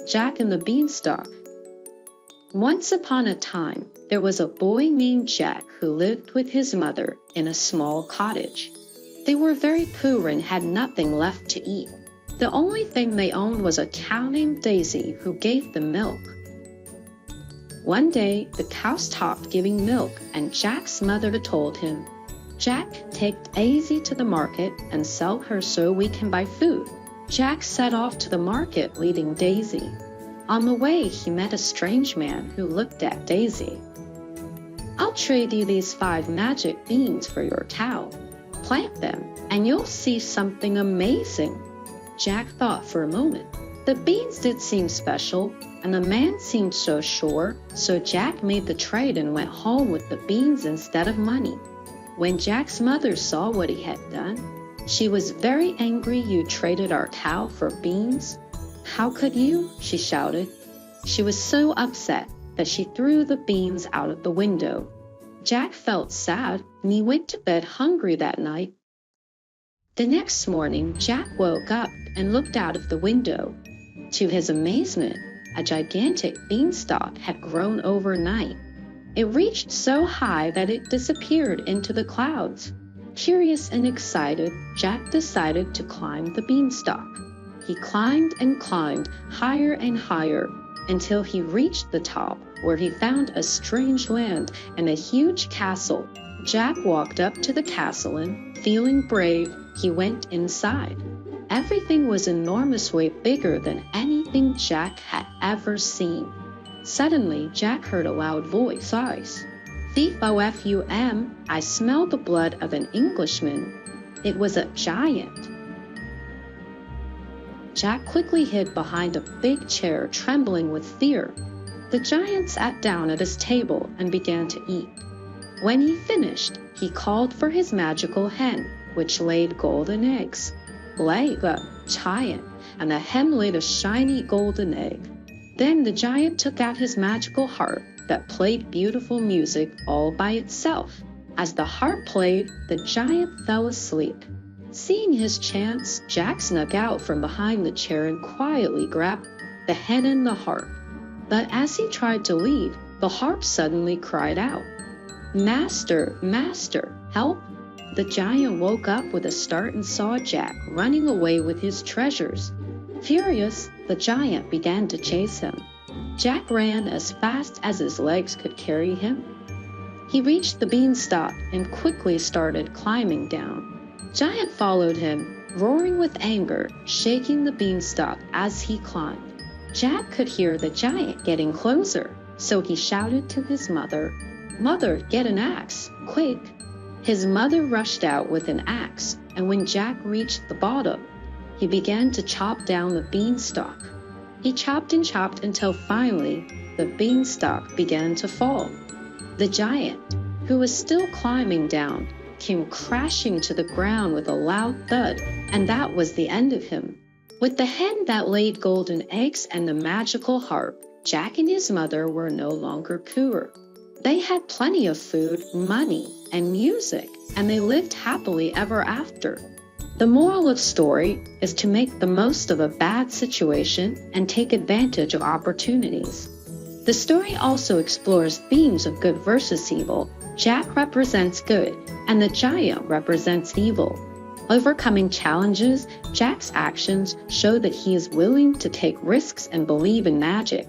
Jack and the Beanstalk. Once upon a time, there was a boy named Jack who lived with his mother in a small cottage. They were very poor and had nothing left to eat. The only thing they owned was a cow named Daisy who gave them milk. One day, the cow stopped giving milk and Jack's mother told him, "Jack, take Daisy to the market and sell her so we can buy food." Jack set off to the market leading Daisy. On the way, he met a strange man who looked at Daisy. "I'll trade you these 5 magic beans for your cow. Plant them, and you'll see something amazing." Jack thought for a moment. The beans did seem special, and the man seemed so sure, so Jack made the trade and went home with the beans instead of money. When Jack's mother saw what he had done, she was very angry. "You traded our cow for beans? How could you?" she shouted. She was so upset that she threw the beans out of the window. Jack felt sad, and he went to bed hungry that night. The next morning, Jack woke up and looked out of the window. To his amazement, a gigantic beanstalk had grown overnight. It reached so high that it disappeared into the clouds. Curious and excited, Jack decided to climb the beanstalk. He climbed and climbed higher and higher until he reached the top, where he found a strange land and a huge castle. Jack walked up to the castle and, feeling brave, he went inside. Everything was enormously bigger than anything Jack had ever seen. Suddenly, Jack heard a loud voice. "Thief-o-f-u-m, I smell the blood of an Englishman." It was a giant. Jack quickly hid behind a big chair, trembling with fear. The giant sat down at his table and began to eat. When he finished, he called for his magical hen, which laid golden eggs. "Lay the giant," and the hen laid a shiny golden egg. Then the giant took out his magical harp that played beautiful music all by itself. As the harp played, the giant fell asleep. Seeing his chance, Jack snuck out from behind the chair and quietly grabbed the hen and the harp. But as he tried to leave, the harp suddenly cried out, "Master, master, help!" The giant woke up with a start and saw Jack running away with his treasures. Furious, the giant began to chase him. Jack ran as fast as his legs could carry him. He reached the beanstalk and quickly started climbing down. Giant followed him, roaring with anger, shaking the beanstalk as he climbed. Jack could hear the giant getting closer, so he shouted to his mother, "Mother, get an axe, quick!" His mother rushed out with an axe, and when Jack reached the bottom, he began to chop down the beanstalk. He chopped and chopped until finally the beanstalk began to fall. The giant, who was still climbing down, came crashing to the ground with a loud thud, and that was the end of him. With the hen that laid golden eggs and the magical harp, Jack and his mother were no longer poor. They had plenty of food, money, and music, and they lived happily ever after. The moral of the story is to make the most of a bad situation and take advantage of opportunities. The story also explores themes of good versus evil. Jack represents good, and the giant represents evil. Overcoming challenges, Jack's actions show that he is willing to take risks and believe in magic.